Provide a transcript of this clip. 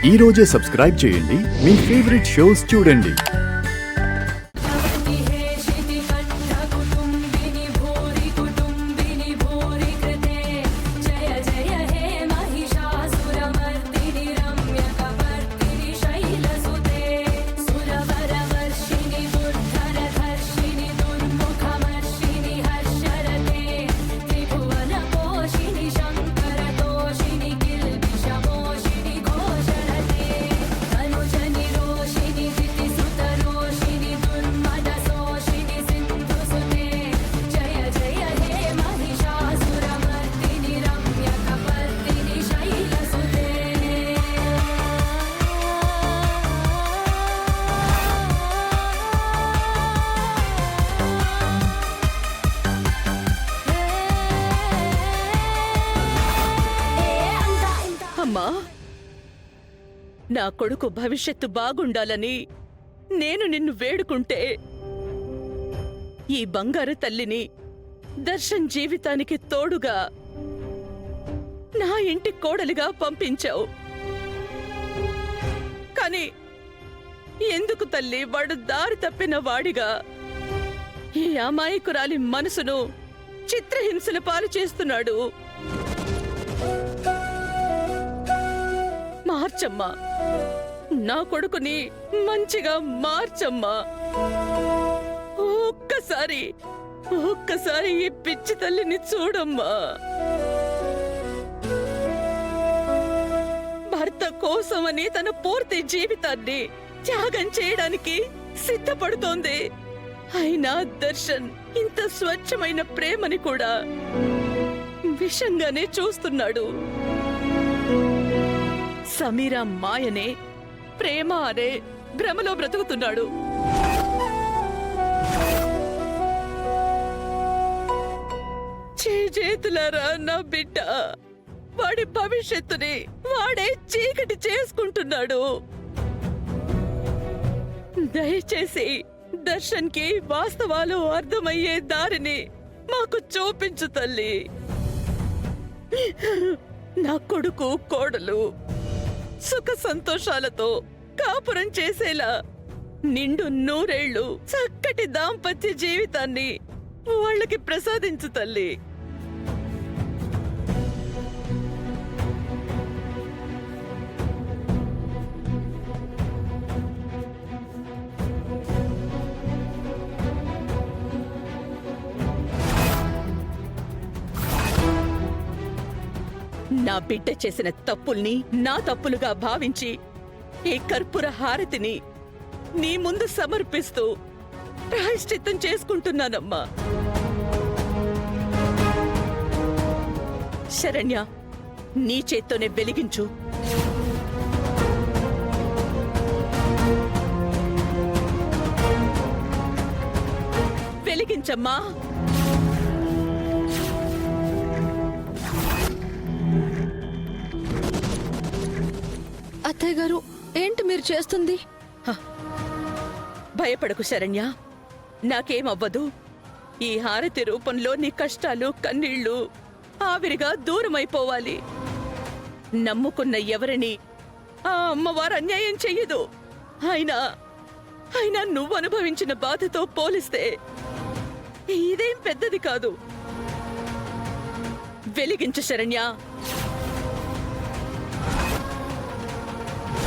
ఈ రోజే సబ్స్క్రైబ్ చేయండి, మీ ఫేవరెట్ షోస్ చూడండి. అమ్మా, నా కొడుకు భవిష్యత్తు బాగుండాలని నేను నిన్ను వేడుకుంటే ఈ బంగారు తల్లిని దర్శన్ జీవితానికి తోడుగా నా ఇంటి కోడలిగా పంపించావు. కాని ఎందుకు తల్లి వాడు దారి తప్పిన వాడిగా ఈ అమాయకురాలి మనసును చిత్రహింసల పాలు చేస్తున్నాడు? మార్చమ్మా, నా కొడుకుని మంచిగా మార్చమ్మా. ఒక్కసారి ఈ పిచ్చి తల్లిని చూడమ్మా. భర్త కోసమని తన పూర్తి జీవితాన్ని త్యాగం చేయడానికి సిద్ధపడుతోంది. అయినా దర్శన్ ఇంత స్వచ్ఛమైన ప్రేమని కూడా విషంగానే చూస్తున్నాడు. సమీరా మాయనే ప్రేమ అనే భ్రమలో బ్రతుకుతున్నాడు. చేతులారా నా బిడ్డ వాడి భవిష్యత్తుని వాడే చీకటి చేసుకుంటున్నాడు. దయచేసి దర్శన్ కి వాస్తవాలు అర్థమయ్యే దారిని మాకు చూపించు తల్లి. నా కొడుకు కోడలు సుఖ సంతోషాలతో కాపురం చేసేలా నిండు నూరేళ్లు చక్కటి దాంపత్య జీవితాన్ని వాళ్ళకి ప్రసాదించు తల్లి. నా బిడ్డ చేసిన తప్పుల్ని నా తప్పులుగా భావించి ఈ కర్పూర హారతిని నీ ముందు సమర్పిస్తూ ప్రాయశ్చిత్తం చేసుకుంటున్నానమ్మా. శరణ్య, నీ చేత్తోనే వెలిగించు. వెలిగించమ్మా. అత్తయ్య గారు, ఏంటి మీరు చేస్తుంది? భయపడకు శరణ్య, నాకేమవ్వదు. ఈ హారతి రూపంలో నీ కష్టాలు కన్నీళ్లు ఆవిరిగా దూరమైపోవాలి. నమ్ముకున్న ఎవరిని ఆ అమ్మవారు అన్యాయం చెయ్యదు. అయినా నువ్వు అనుభవించిన బాధతో పోలిస్తే ఇదేం పెద్దది కాదు. వెలిగించు శరణ్య.